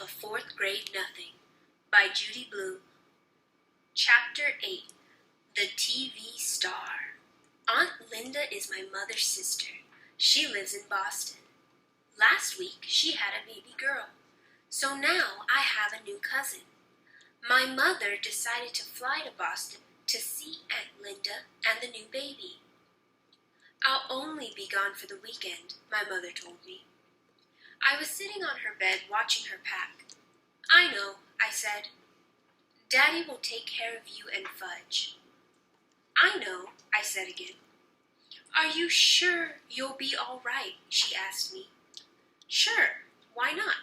A Fourth Grade Nothing by Judy Blue. Chapter 8. The TV Star. Aunt Linda is my mother's sister. She lives in Boston. Last week she had a baby girl, so now I have a new cousin. My mother decided to fly to Boston to see Aunt Linda and the new baby. I'll only be gone for the weekend, my mother told me. I was sitting on her bed watching her pack. I know, I said. Daddy will take care of you and Fudge. I know, I said again. Are you sure you'll be all right? She asked me. Sure, why not?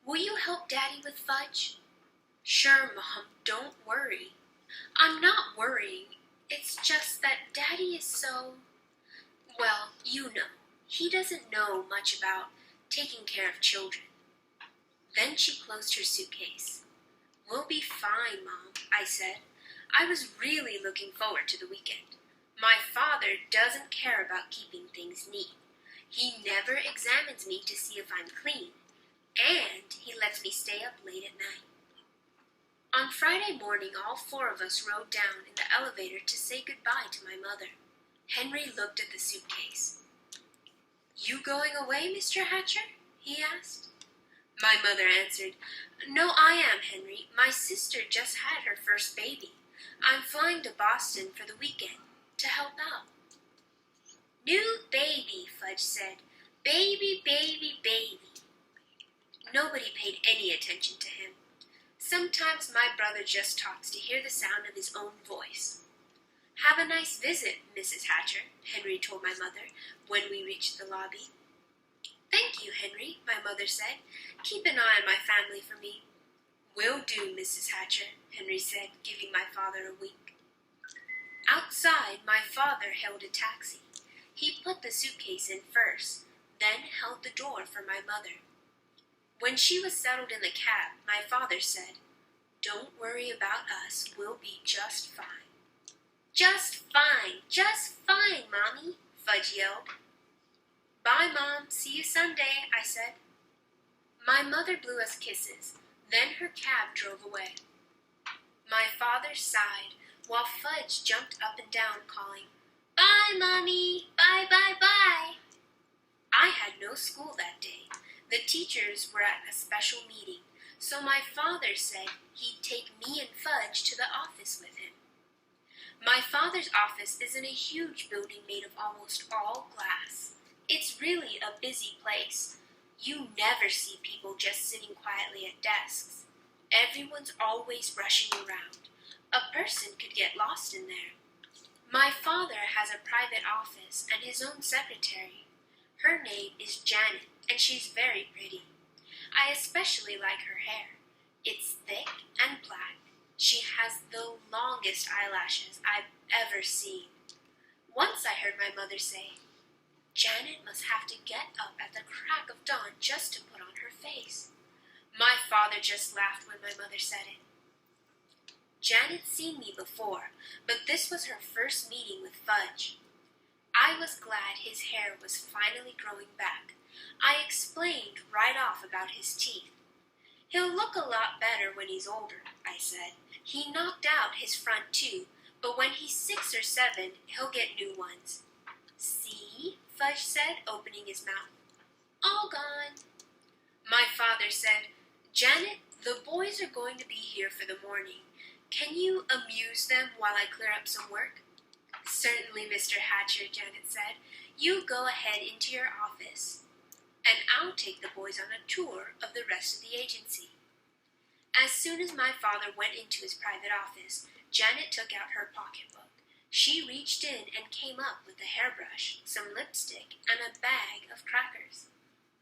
Will you help Daddy with Fudge? Sure, Mom, don't worry. I'm not worrying. It's just that Daddy is so... Well, you know, he doesn't know much about taking care of children. Then she closed her suitcase. We'll be fine, Mom, I said. I was really looking forward to the weekend. My father doesn't care about keeping things neat. He never examines me to see if I'm clean, and he lets me stay up late at night. On Friday morning, all four of us rode down in the elevator to say goodbye to my mother. Henry looked at the suitcase. You going away, Mr. Hatcher? He asked. My mother answered, No, I am, Henry. My sister just had her first baby. I'm flying to Boston for the weekend to help out. New baby, Fudge said. Baby, baby, baby. Nobody paid any attention to him. Sometimes my brother just talks to hear the sound of his own voice. Have a nice visit, Mrs. Hatcher, Henry told my mother when we reached the lobby. Thank you, Henry, my mother said. Keep an eye on my family for me. Will do, Mrs. Hatcher, Henry said, giving my father a wink. Outside, my father hailed a taxi. He put the suitcase in first, then held the door for my mother. When she was settled in the cab, my father said, Don't worry about us, we'll be just fine. Just fine, Mommy, Fudge yelled. Bye, Mom, see you Sunday, I said. My mother blew us kisses, then her cab drove away. My father sighed, while Fudge jumped up and down, calling, Bye, Mommy, bye, bye, bye. I had no school that day. The teachers were at a special meeting, so my father said he'd take me and Fudge to the office with him. My father's office is in a huge building made of almost all glass. It's really a busy place. You never see people just sitting quietly at desks. Everyone's always rushing around. A person could get lost in there. My father has a private office and his own secretary. Her name is Janet, and she's very pretty. I especially like her hair. It's thick and black. She has the longest eyelashes I've ever seen. Once I heard my mother say, Janet must have to get up at the crack of dawn just to put on her face. My father just laughed when my mother said it. Janet's seen me before, but this was her first meeting with Fudge. I was glad his hair was finally growing back. I explained right off about his teeth. He'll look a lot better when he's older, I said. He knocked out his front tooth, but when he's 6 or 7, he'll get new ones. See? Fudge said, opening his mouth. All gone. My father said, Janet, the boys are going to be here for the morning. Can you amuse them while I clear up some work? Certainly, Mr. Hatcher, Janet said. You go ahead into your office, and I'll take the boys on a tour of the rest of the agency. As soon as my father went into his private office, Janet took out her pocketbook. She reached in and came up with a hairbrush, some lipstick, and a bag of crackers.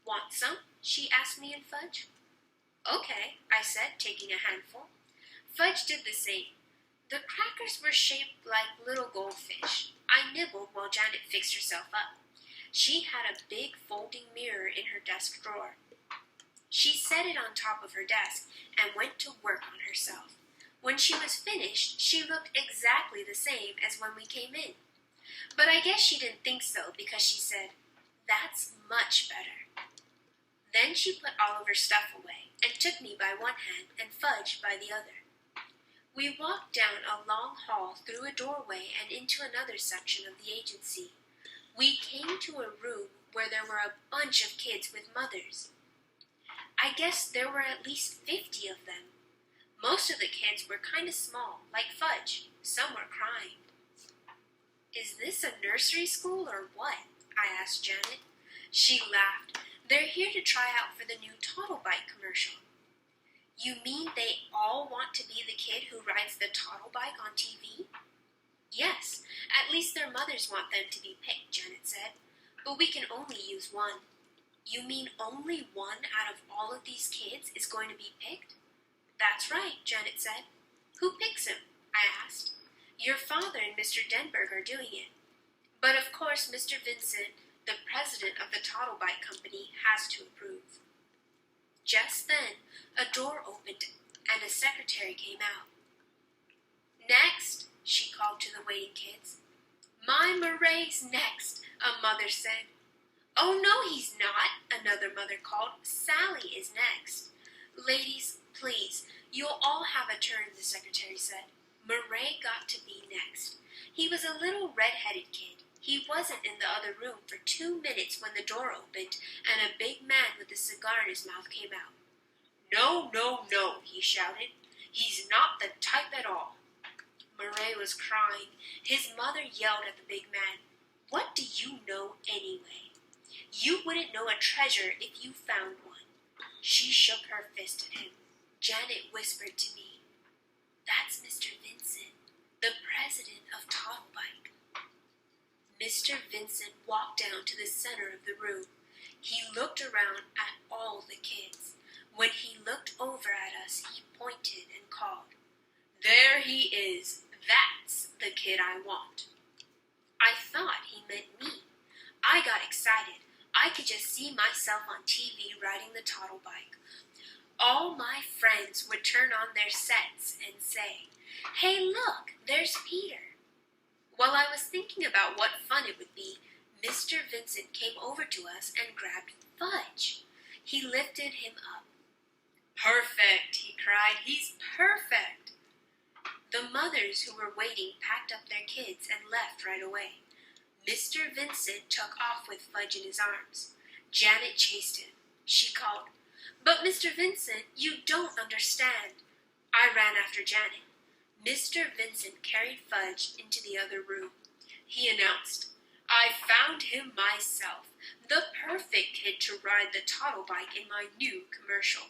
Want some? She asked me and Fudge. Okay, I said, taking a handful. Fudge did the same. The crackers were shaped like little goldfish. I nibbled while Janet fixed herself up. She had a big folding mirror in her desk drawer. She set it on top of her desk and went to work on herself. When she was finished, she looked exactly the same as when we came in. But I guess she didn't think so because she said, That's much better. Then she put all of her stuff away and took me by one hand and Fudge by the other. We walked down a long hall through a doorway and into another section of the agency. We came to a room where there were a bunch of kids with mothers. I guess there were at least 50 of them. Most of the kids were kind of small, like Fudge. Some were crying. "Is this a nursery school or what?" I asked Janet. She laughed. "They're here to try out for the new Toddle Bike commercial." "You mean they all want to be the kid who rides the Toddle Bike on TV?" "Yes, at least their mothers want them to be picked," Janet said. "But we can only use one." "You mean only one out of all of these kids is going to be picked?" "That's right," Janet said. "Who picks him?" I asked. "Your father and Mr. Denberg are doing it. But of course Mr. Vincent, the president of the Toddle Bike Company, has to approve." Just then, a door opened and a secretary came out. "Next," she called to the waiting kids. "My Murray's next," a mother said. "Oh, no, he's not," another mother called. "Sally is next." "Ladies, please, you'll all have a turn," the secretary said. Murray got to be next. He was a little red-headed kid. He wasn't in the other room for 2 minutes when the door opened and a big man with a cigar in his mouth came out. "No, no, no," he shouted. "He's not the type at all." Murray was crying. His mother yelled at the big man, "What do you know anyway? You wouldn't know a treasure if you found one." She shook her fist at him. Janet whispered to me, "That's Mr. Vincent, the president of Toddle Bike." Mr. Vincent walked down to the center of the room. He looked around at all the kids. When he looked over at us, he pointed and called, "There he is. That's the kid I want." I thought he meant me. I got excited. I could just see myself on TV riding the Toddle Bike. All my friends would turn on their sets and say, "Hey, look, there's Peter." While I was thinking about what fun it would be, Mr. Vincent came over to us and grabbed Fudge. He lifted him up. "Perfect," he cried. "He's perfect." The mothers who were waiting packed up their kids and left right away. Mr. Vincent took off with Fudge in his arms. Janet chased him. She called, "But Mr. Vincent, you don't understand." I ran after Janet. Mr. Vincent carried Fudge into the other room. He announced, "I found him myself, the perfect kid to ride the Toddle Bike in my new commercial."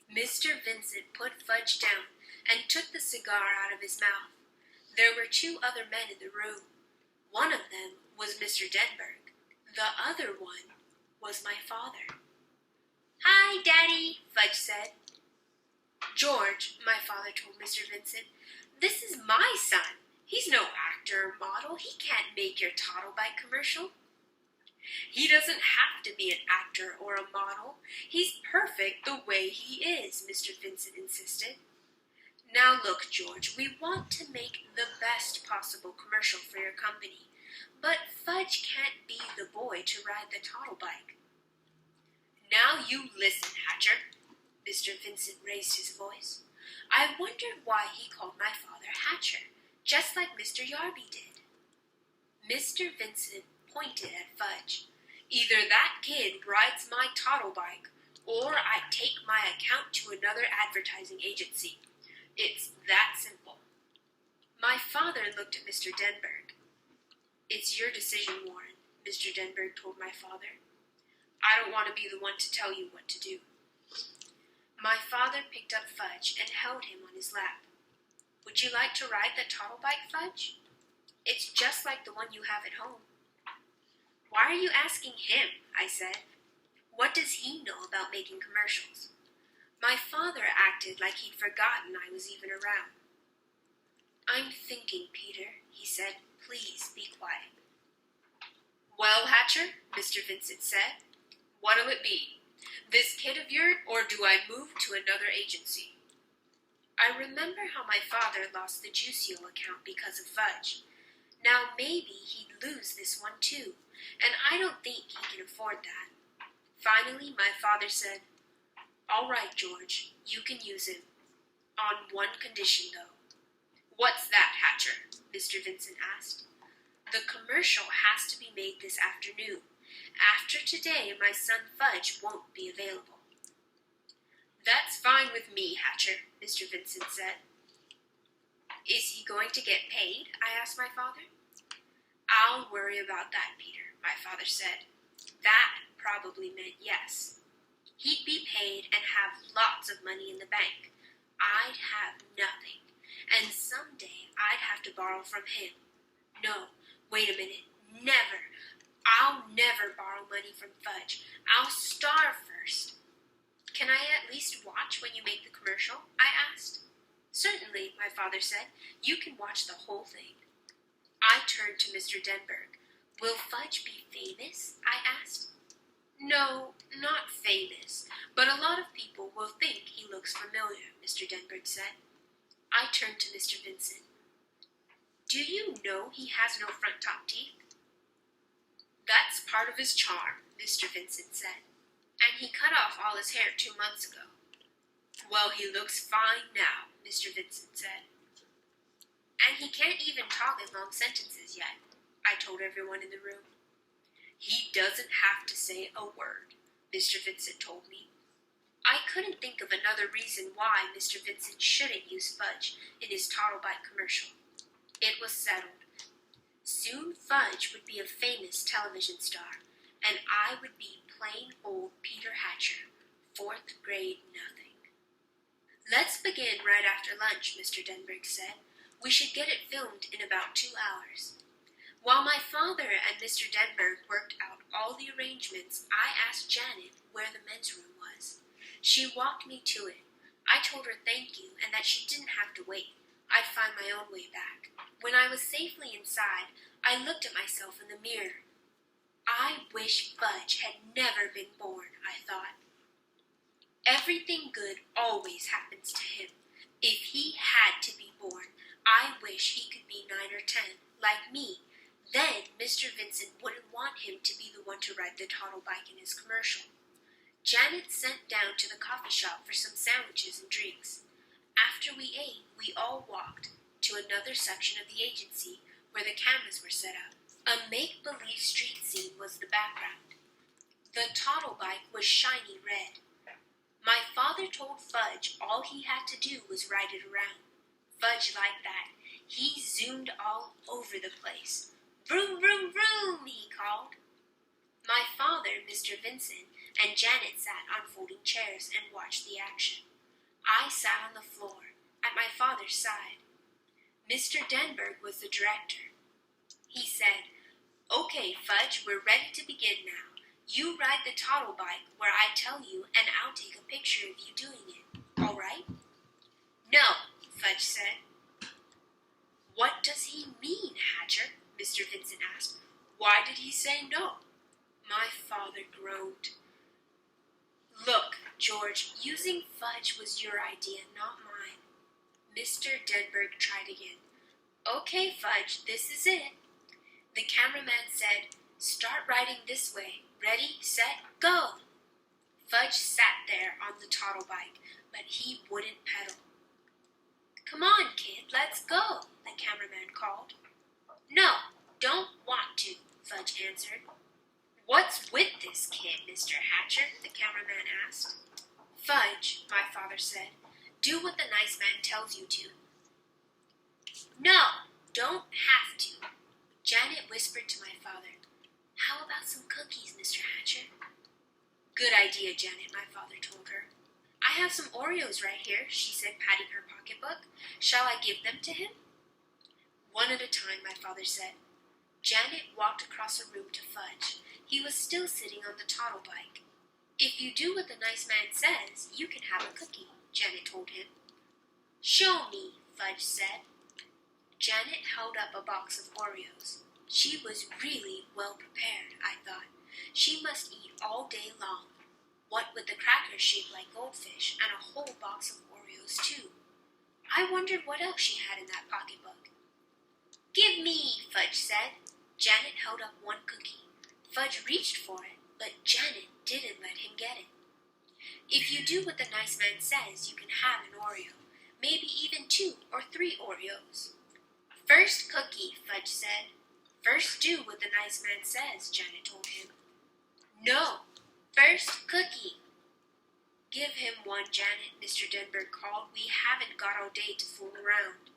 Mr. Vincent put Fudge down and took the cigar out of his mouth. There were 2 other men in the room. One of them was Mr. Denberg. The other one was my father. "Hi, Daddy," Fudge said. "George," my father told Mr. Vincent, "this is my son. He's no actor or model. He can't make your Toddle Bike commercial." "He doesn't have to be an actor or a model. He's perfect the way he is," Mr. Vincent insisted. "Now look, George, we want to make the best possible commercial for your company, but Fudge can't be the boy to ride the Toddle Bike." "Now you listen, Hatcher." Mr. Vincent raised his voice. I wondered why he called my father Hatcher, just like Mr. Yarby did. Mr. Vincent pointed at Fudge. "Either that kid rides my Toddle Bike, or I take my account to another advertising agency. It's that simple." My father looked at Mr. Denberg. "It's your decision, Warren," Mr. Denberg told my father. "I don't want to be the one to tell you what to do." My father picked up Fudge and held him on his lap. "Would you like to ride the Toddle Bike, Fudge? It's just like the one you have at home." "Why are you asking him?" I said. "What does he know about making commercials?" My father acted like he'd forgotten I was even around. "I'm thinking, Peter," he said. "Please be quiet." "Well, Hatcher," Mr. Vincent said, "what'll it be? This kid of yours, or do I move to another agency?" I remember how my father lost the Juicio account because of Fudge. Now maybe he'd lose this one too, and I don't think he can afford that. Finally, my father said, "All right, George, you can use him. On one condition, though." "What's that, Hatcher?" Mr. Vincent asked. "The commercial has to be made this afternoon. After today, my son Fudge won't be available." "That's fine with me, Hatcher," Mr. Vincent said. "Is he going to get paid?" I asked my father. "I'll worry about that, Peter," my father said. That probably meant yes. He'd be paid and have lots of money in the bank. I'd have nothing, and someday I'd have to borrow from him. No, wait a minute, never. I'll never borrow money from Fudge. I'll starve first. "Can I at least watch when you make the commercial?" I asked. "Certainly," my father said. "You can watch the whole thing." I turned to Mr. Denberg. "Will Fudge be famous?" I asked. "No, not famous, but a lot of people will think he looks familiar," Mr. Denberg said. I turned to Mr. Vincent. "Do you know he has no front top teeth?" "That's part of his charm," Mr. Vincent said. "And he cut off all his hair 2 months ago." "Well, he looks fine now," Mr. Vincent said. "And he can't even talk in long sentences yet," I told everyone in the room. "He doesn't have to say a word," Mr. Vincent told me. I couldn't think of another reason why Mr. Vincent shouldn't use Fudge in his Toddlebite commercial. It was settled. Soon Fudge would be a famous television star, and I would be plain old Peter Hatcher, 4th grade nothing. "Let's begin right after lunch," Mr. Denberg said. "We should get it filmed in about 2 hours." While my father and Mr. Denberg worked out all the arrangements, I asked Janet where the men's room was. She walked me to it. I told her thank you and that she didn't have to wait. I'd find my own way back. When I was safely inside, I looked at myself in the mirror. I wish Fudge had never been born, I thought. Everything good always happens to him. If he had to be born, I wish he could be 9 or 10, like me. Then Mr. Vincent wouldn't want him to be the one to ride the Toddlebike in his commercial. Janet sent down to the coffee shop for some sandwiches and drinks. After we ate, we all walked to another section of the agency where the cameras were set up. A make-believe street scene was the background. The Toddlebike was shiny red. My father told Fudge all he had to do was ride it around. Fudge liked that. He zoomed all over the place. "Vroom, vroom, vroom," he called. My father, Mr. Vincent, and Janet sat on folding chairs and watched the action. I sat on the floor, at my father's side. Mr. Denberg was the director. He said, "Okay, Fudge, we're ready to begin now. You ride the Toddlebike where I tell you, and I'll take a picture of you doing it. All right?" "No," Fudge said. "What does he mean, Hatcher?" Mr. Vincent asked. "Why did he say no?" My father groaned. "Look, George, using Fudge was your idea, not mine." Mr. Denberg tried again. "Okay, Fudge, this is it." The cameraman said, "Start riding this way. Ready, set, go." Fudge sat there on the Toddlebike, but he wouldn't pedal. "Come on, kid, let's go," the cameraman called. "No, don't want to," Fudge answered. "What's with this kid, Mr. Hatcher?" the cameraman asked. "Fudge," my father said, "do what the nice man tells you to." "No, don't have to." Janet whispered to my father, "How about some cookies, Mr. Hatcher?" "Good idea, Janet," my father told her. "I have some Oreos right here," she said, patting her pocketbook. "Shall I give them to him?" "One at a time," my father said. Janet walked across the room to Fudge. He was still sitting on the Toddlebike. "If you do what the nice man says, you can have a cookie," Janet told him. "Show me," Fudge said. Janet held up a box of Oreos. She was really well prepared, I thought. She must eat all day long. What with the crackers shaped like goldfish and a whole box of Oreos, too. I wondered what else she had in that pocketbook. "Give me," Fudge said. Janet held up one cookie. Fudge reached for it, but Janet didn't let him get it. If you do what the nice man says, you can have an Oreo, maybe even 2 or 3 Oreos. First cookie, Fudge said. First do what the nice man says, Janet told him. No, first cookie. Give him one, Janet, Mr. Denberg called. We haven't got all day to fool around.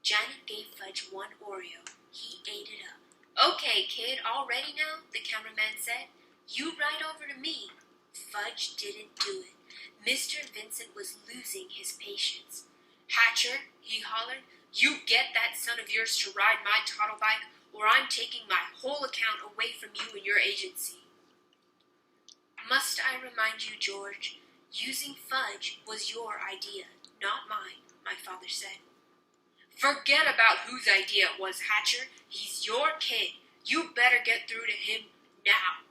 Janet gave Fudge 1 Oreo. He ate it up. Okay, kid, all ready now, the cameraman said. You ride over to me. Fudge didn't do it. Mr. Vincent was losing his patience. Hatcher, he hollered, you get that son of yours to ride my toddle bike, or I'm taking my whole account away from you and your agency. Must I remind you, George, using Fudge was your idea, not mine, my father said. Forget about whose idea it was, Hatcher. He's your kid. You better get through to him now.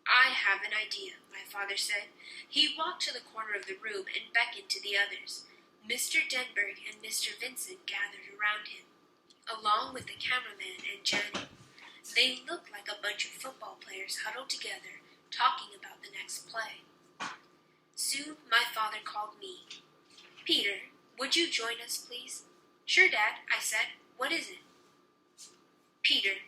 I have an idea, my father said. He walked to the corner of the room and beckoned to the others. Mr. Denberg and Mr. Vincent gathered around him, along with the cameraman and Janet. They looked like a bunch of football players huddled together, talking about the next play. Soon my father called me. Peter, would you join us, please? Sure, Dad, I said. What is it? Peter,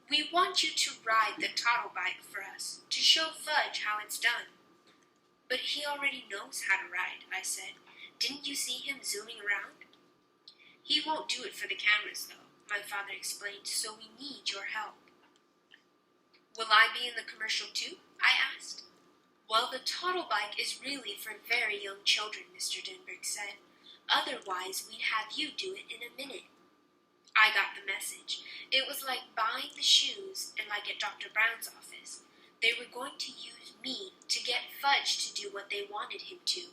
we want you to ride the toddle bike for us, to show Fudge how it's done. But he already knows how to ride, I said. Didn't you see him zooming around? He won't do it for the cameras, though, my father explained, so we need your help. Will I be in the commercial too? I asked. Well, the toddle bike is really for very young children, Mr. Denberg said. Otherwise, we'd have you do it in a minute. I got the message. It was like buying the shoes and like at Dr. Brown's office. They were going to use me to get Fudge to do what they wanted him to.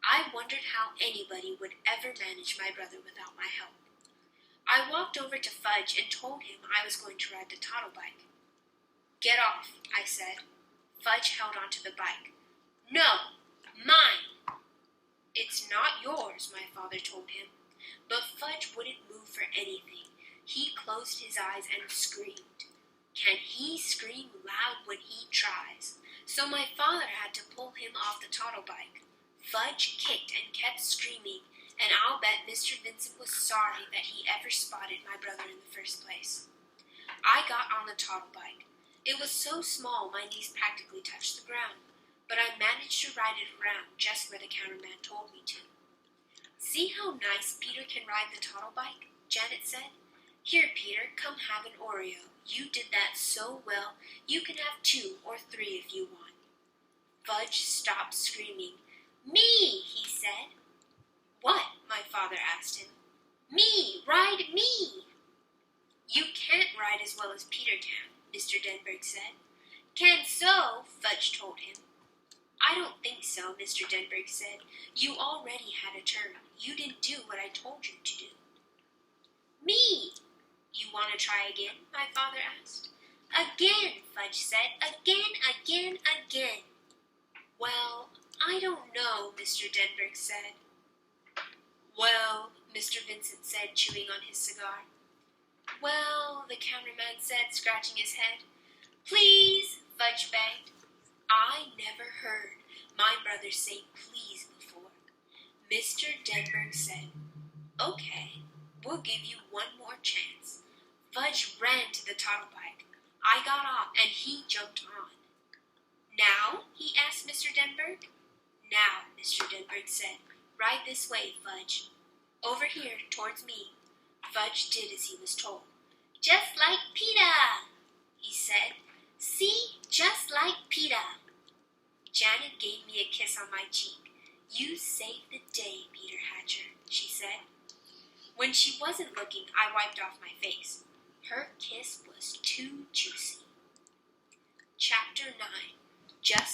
I wondered how anybody would ever manage my brother without my help. I walked over to Fudge and told him I was going to ride the toddle bike. Get off, I said. Fudge held onto the bike. No, mine. It's not yours, my father told him. But Fudge wouldn't move for anything. He closed his eyes and screamed. Can he scream loud when he tries? So my father had to pull him off the toddle bike. Fudge kicked and kept screaming, and I'll bet Mr. Vincent was sorry that he ever spotted my brother in the first place. I got on the toddle bike. It was so small my knees practically touched the ground, but I managed to ride it around just where the cameraman told me to. See how nice Peter can ride the toddle bike? Janet said. Here, Peter, come have an Oreo. You did that so well, you can have 2 or 3 if you want. Fudge stopped screaming. Me, he said. What? My father asked him. Me, ride me. You can't ride as well as Peter can, Mr. Denberg said. Can so, Fudge told him. I don't think so, Mr. Denberg said. You already had a turn. You didn't do what I told you to do. Me! You want to try again? My father asked. Again, Fudge said. Again. Well, I don't know, Mr. Denberg said. Well, Mr. Vincent said, chewing on his cigar. Well, the cameraman said, scratching his head. Please, Fudge begged. I never heard my brother say please before. Mr. Denberg said, Okay, we'll give you 1 more chance. Fudge ran to the toddle bike. I got off and he jumped on. Now? He asked Mr. Denberg. Now, Mr. Denberg said. Ride this way, Fudge. Over here, towards me. Fudge did as he was told. Just like Peter, he said. See, just like Peter. Janet gave me a kiss on my cheek. You saved the day, Peter Hatcher, she said. When she wasn't looking, I wiped off my face. Her kiss was too juicy. Chapter 9. Just